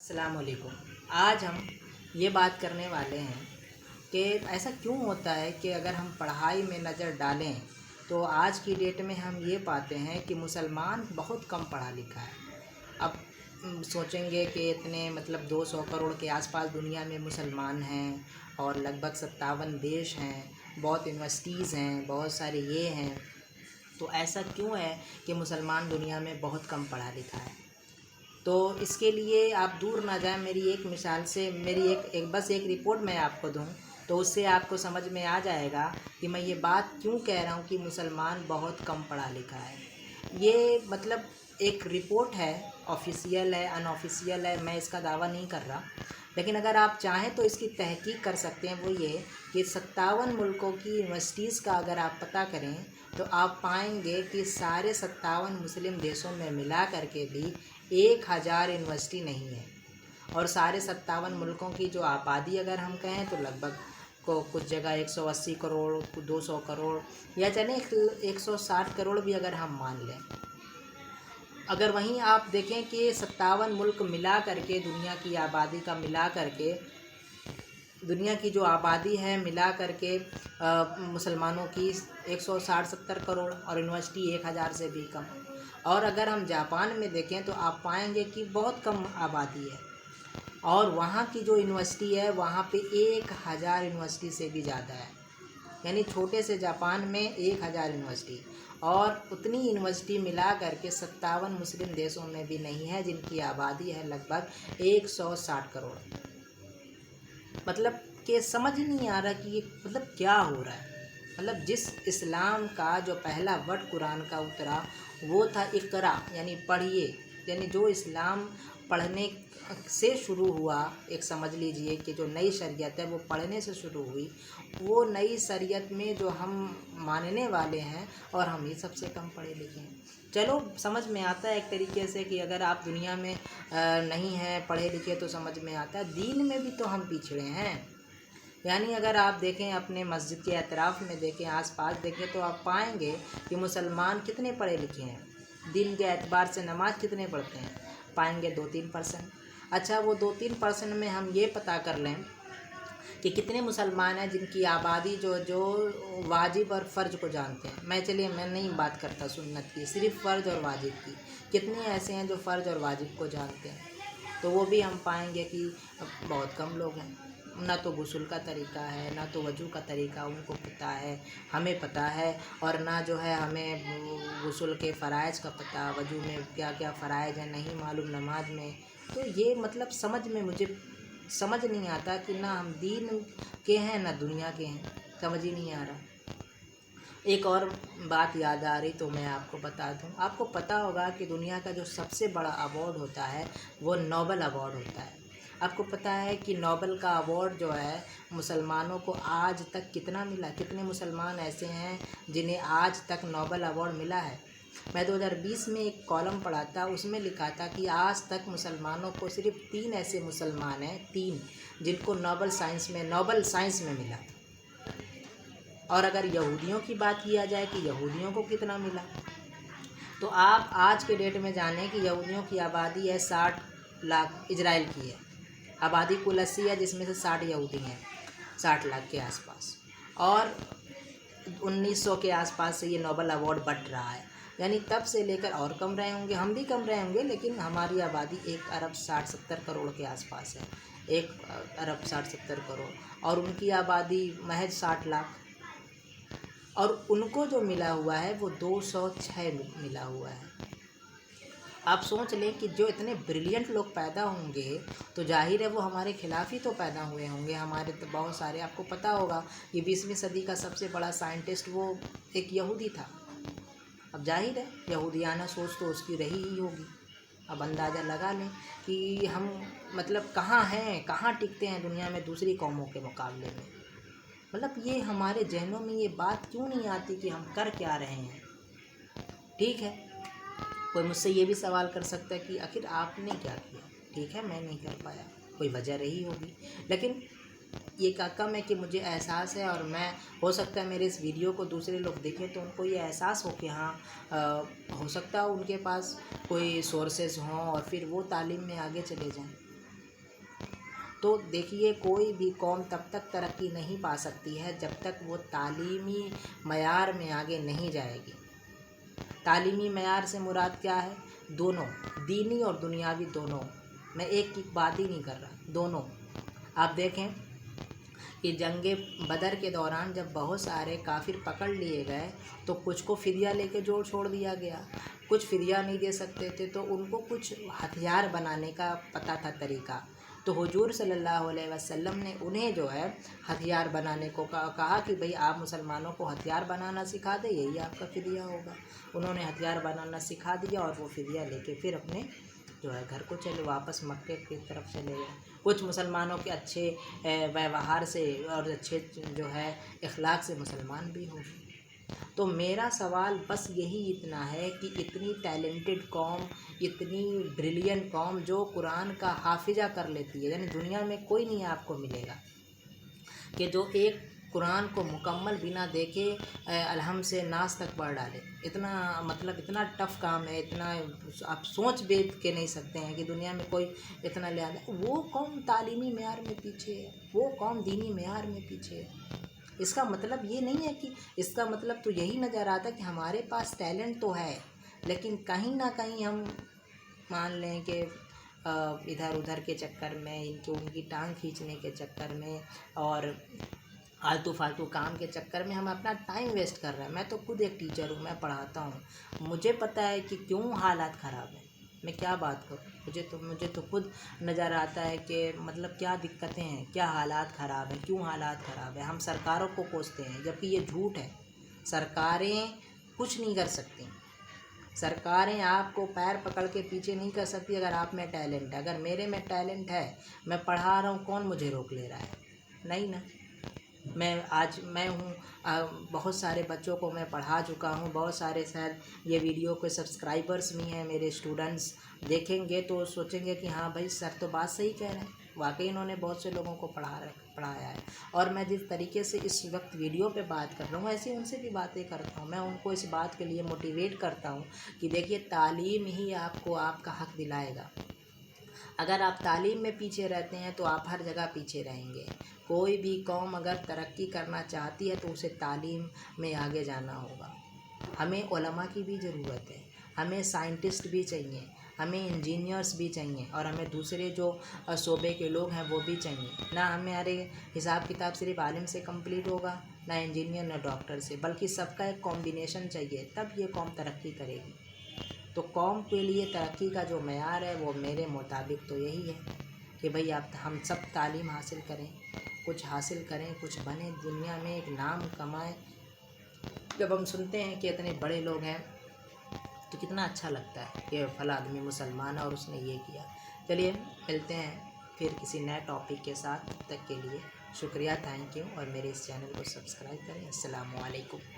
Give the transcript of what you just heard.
अस्सलाम वालेकुम। आज हम ये बात करने वाले हैं कि ऐसा क्यों होता है कि अगर हम पढ़ाई में नज़र डालें तो आज की डेट में हम ये पाते हैं कि मुसलमान बहुत कम पढ़ा लिखा है। अब सोचेंगे कि इतने मतलब 200 करोड़ के आसपास दुनिया में मुसलमान हैं और लगभग 57 देश हैं, बहुत यूनिवर्सिटीज़ हैं, बहुत सारे ये हैं, तो ऐसा क्यों है कि मुसलमान दुनिया में बहुत कम पढ़ा लिखा है। तो इसके लिए आप दूर ना जाएं, मेरी एक मिसाल से मेरी एक रिपोर्ट मैं आपको दूं तो उससे आपको समझ में आ जाएगा कि मैं ये बात क्यों कह रहा हूँ कि मुसलमान बहुत कम पढ़ा लिखा है। ये मतलब एक रिपोर्ट है, ऑफिशियल है, अनऑफिशियल है, मैं इसका दावा नहीं कर रहा, लेकिन अगर आप चाहें तो इसकी तहकीक कर सकते हैं। वो ये कि 57 मुल्कों की यूनिवर्सिटीज़ का अगर आप पता करें तो आप पाएंगे कि सारे 57 मुस्लिम देशों में मिला करके भी 1000 यूनिवर्सिटी नहीं है। और सारे 57 मुल्कों की जो आबादी अगर हम कहें तो लगभग को कुछ जगह 180 करोड़, 200 करोड़, या चलें 160 करोड़ भी अगर हम मान लें। अगर वहीं आप देखें कि 57 मुल्क मिला करके दुनिया की आबादी का मिला करके दुनिया की जो आबादी है मिला करके मुसलमानों की 160-70 करोड़ और यूनिवर्सिटी 1000 से भी कम। और अगर हम जापान में देखें तो आप पाएंगे कि बहुत कम आबादी है और वहाँ की जो यूनिवर्सिटी है वहाँ पे 1000 यूनिवर्सिटी से भी ज़्यादा है। यानी छोटे से जापान में 1000 यूनिवर्सिटी और उतनी यूनिवर्सिटी मिला करके 57 मुस्लिम देशों में भी नहीं है, जिनकी आबादी है लगभग 160 करोड़। मतलब कि समझ ही नहीं आ रहा कि ये मतलब क्या हो रहा है। मतलब जिस इस्लाम का जो पहला वर्ड कुरान का उतरा वो था इकरा, यानी पढ़िए, यानी जो इस्लाम पढ़ने से शुरू हुआ, एक समझ लीजिए कि जो नई शरीयत है वो पढ़ने से शुरू हुई। वो नई शरीयत में जो हम मानने वाले हैं और हम ही सबसे कम पढ़े लिखे हैं। चलो समझ में आता है एक तरीके से कि अगर आप दुनिया में नहीं हैं पढ़े लिखे तो समझ में आता है, दीन में भी तो हम पिछड़े हैं। यानी अगर आप देखें अपने मस्जिद के अतराफ़ में देखें, आसपास देखें, तो आप पाएंगे कि मुसलमान कितने पढ़े लिखे हैं, दिन के एतबार से नमाज कितने पढ़ते हैं, पाएंगे 2-3%। अच्छा, वो 2-3% में हम ये पता कर लें कि कितने मुसलमान हैं जिनकी आबादी जो वाजिब और फ़र्ज को जानते हैं। मैं नहीं बात करता सुन्नत की, सिर्फ़ फ़र्ज और वाजिब की। कितने ऐसे हैं जो फ़र्ज और वाजिब को जानते हैं, तो वो भी हम पाएंगे कि बहुत कम लोग हैं। ना तो गुस्ल का तरीका है, ना तो वज़ू का तरीका उनको पता है, हमें पता है, और ना जो है हमें गुस्ल के फ़राइज़ का पता, वज़ू में क्या क्या फ़राइज़ हैं नहीं मालूम, नमाज में। तो ये मतलब मुझे समझ नहीं आता कि ना हम दीन के हैं ना दुनिया के हैं, समझ ही नहीं आ रहा। एक और बात याद आ रही तो मैं आपको बता दूं। आपको पता होगा कि दुनिया का जो सबसे बड़ा अवार्ड होता है वो नोबेल अवार्ड होता है। आपको पता है कि नोबेल का अवार्ड जो है मुसलमानों को आज तक कितना मिला, कितने मुसलमान ऐसे हैं जिन्हें आज तक नोबेल अवार्ड मिला है। मैं 2020 में एक कॉलम पढ़ा था, उसमें लिखा था कि आज तक मुसलमानों को सिर्फ 3 ऐसे मुसलमान हैं, 3, जिनको नोबेल साइंस में मिला। और अगर यहूदियों की बात किया जाए कि यहूदियों को कितना मिला, तो आप आज के डेट में जानें कि यहूदियों की आबादी है 60 लाख, इजराइल की है आबादी कुल 80 है, जिसमें से 60 यहूदी हैं, 60 लाख के आसपास। और 1900 के आसपास से ये नोबेल अवार्ड बढ़ रहा है। यानी तब से लेकर और कम रहे होंगे, हम भी कम रहे होंगे, लेकिन हमारी आबादी 1 अरब 60-70 करोड़ के आसपास है, 1 अरब 60-70 करोड़, और उनकी आबादी महज 60 लाख। और उनको जो मिला हुआ है वो 206 मिला हुआ है। आप सोच लें कि जो इतने ब्रिलियंट लोग पैदा होंगे तो जाहिर है वो हमारे खिलाफ ही तो पैदा हुए होंगे। हमारे तो बहुत सारे, आपको पता होगा कि 20वीं सदी का सबसे बड़ा साइंटिस्ट वो एक यहूदी था। अब जाहिर है यहूदियाना सोच तो उसकी रही ही होगी। अब अंदाज़ा लगा लें कि हम मतलब कहाँ हैं, कहाँ टिकते हैं दुनिया में दूसरी कौमों के मुकाबले में। मतलब ये हमारे जहनों में ये बात क्यों नहीं आती कि हम कर क्या रहे हैं। ठीक है, कोई मुझसे ये भी सवाल कर सकता है कि आखिर आपने क्या किया। ठीक है, मैं नहीं कर पाया, कोई वजह रही होगी, लेकिन ये कम है कि मुझे एहसास है, और मैं हो सकता है मेरे इस वीडियो को दूसरे लोग देखें तो उनको ये एहसास हो कि हाँ हो सकता है उनके पास कोई सोर्सेज हों और फिर वो तालीम में आगे चले जाएं। تو دیکھیے کوئی بھی قوم تب تک ترقی نہیں پا سکتی ہے جب تک وہ تعلیمی معیار میں آگے نہیں جائے گی۔ تعلیمی معیار سے مراد کیا ہے؟ دونوں، دینی اور دنیاوی دونوں، میں ایک کی بات ہی نہیں کر رہا، دونوں۔ آپ دیکھیں کہ جنگ بدر کے دوران جب بہت سارے کافر پکڑ لیے گئے تو کچھ کو فدیہ لے کے چھوڑ دیا گیا، کچھ فدیہ نہیں دے سکتے تھے تو ان کو کچھ ہتھیار بنانے کا پتہ تھا طریقہ، تو حضور صلی اللہ علیہ وسلم نے انہیں جو ہے ہتھیار بنانے کو کہا کہ بھئی آپ مسلمانوں کو ہتھیار بنانا سکھا دیں، یہی آپ کا فدیہ ہوگا۔ انہوں نے ہتھیار بنانا سکھا دیا اور وہ فدیہ لے کے پھر اپنے جو ہے گھر کو چلے، واپس مکے کی طرف چلے گئے۔ کچھ مسلمانوں کے اچھے ویوہار سے اور اچھے جو ہے اخلاق سے مسلمان بھی ہو گئے۔ تو میرا سوال بس یہی اتنا ہے کہ اتنی ٹیلنٹڈ قوم، اتنی بریلین قوم جو قرآن کا حافظہ کر لیتی ہے، یعنی دنیا میں کوئی نہیں آپ کو ملے گا کہ جو ایک قرآن کو مکمل بنا دیکھے الحمد سے ناس تک پڑھ ڈالے۔ اتنا اتنا ٹف کام ہے، اتنا آپ سوچ بھی کے نہیں سکتے ہیں کہ دنیا میں کوئی اتنا لحاظ۔ وہ قوم تعلیمی معیار میں پیچھے ہے، وہ قوم دینی معیار میں پیچھے ہے۔ اس کا مطلب یہ نہیں ہے کہ اس کا مطلب تو یہی نظر آتا کہ ہمارے پاس ٹیلنٹ تو ہے لیکن کہیں نہ کہیں ہم مان لیں کہ ادھر ادھر کے چکر میں، ان کی ٹانگ کھینچنے کے چکر میں اور آلتو فالتو کام کے چکر میں ہم اپنا ٹائم ویسٹ کر رہے ہیں۔ میں تو خود ایک ٹیچر ہوں، میں پڑھاتا ہوں، مجھے پتہ ہے کہ کیوں حالات خراب ہیں، میں کیا بات کروں، مجھے تو خود نظر آتا ہے کہ کیا دقتیں ہیں، کیا حالات خراب ہیں، کیوں حالات خراب ہیں۔ ہم سرکاروں کو کوستے ہیں جبکہ یہ جھوٹ ہے، سرکاریں کچھ نہیں کر سکتی، سرکاریں آپ کو پیر پکڑ کے پیچھے نہیں کر سکتی اگر آپ میں ٹیلنٹ ہے۔ اگر میرے میں ٹیلنٹ ہے، میں پڑھا رہا ہوں، کون مجھے روک لے رہا ہے؟ نہیں نا۔ میں ہوں، بہت سارے بچوں کو میں پڑھا چکا ہوں، بہت سارے شاید یہ ویڈیو کے سبسکرائبرز بھی ہیں میرے اسٹوڈنٹس، دیکھیں گے تو سوچیں گے کہ ہاں بھائی سر تو بات صحیح کہہ رہے ہیں، واقعی انہوں نے بہت سے لوگوں کو پڑھایا ہے۔ اور میں جس طریقے سے اس وقت ویڈیو پہ بات کر رہا ہوں ایسے ان سے بھی باتیں کرتا ہوں، میں ان کو اس بات کے لیے موٹیویٹ کرتا ہوں کہ دیکھیے تعلیم ہی آپ کو آپ کا حق دلائے گا۔ اگر آپ تعلیم میں پیچھے رہتے ہیں تو آپ ہر جگہ پیچھے رہیں گے۔ کوئی بھی قوم اگر ترقی کرنا چاہتی ہے تو اسے تعلیم میں آگے جانا ہوگا۔ ہمیں علماء کی بھی ضرورت ہے، ہمیں سائنٹسٹ بھی چاہیے، ہمیں انجینئرس بھی چاہیے اور ہمیں دوسرے جو شعبے کے لوگ ہیں وہ بھی چاہیے۔ نہ ہمارے حساب کتاب صرف عالم سے کمپلیٹ ہوگا، نہ انجینئر نہ ڈاکٹر سے، بلکہ سب کا ایک کمبینیشن چاہیے، تب یہ قوم ترقی کرے گی۔ تو قوم کے لیے ترقی کا جو معیار ہے وہ میرے مطابق تو یہی ہے کہ بھئی ہم سب تعلیم حاصل کریں، کچھ حاصل کریں، کچھ بنیں، دنیا میں ایک نام کمائیں۔ جب ہم سنتے ہیں کہ اتنے بڑے لوگ ہیں تو کتنا اچھا لگتا ہے کہ فلاں آدمی مسلمان ہے اور اس نے یہ کیا۔ چلیے ملتے ہیں پھر کسی نئے ٹاپک کے ساتھ، تب تک کے لیے شکریہ، تھینک یو، اور میرے اس چینل کو سبسکرائب کریں۔ السلام علیکم۔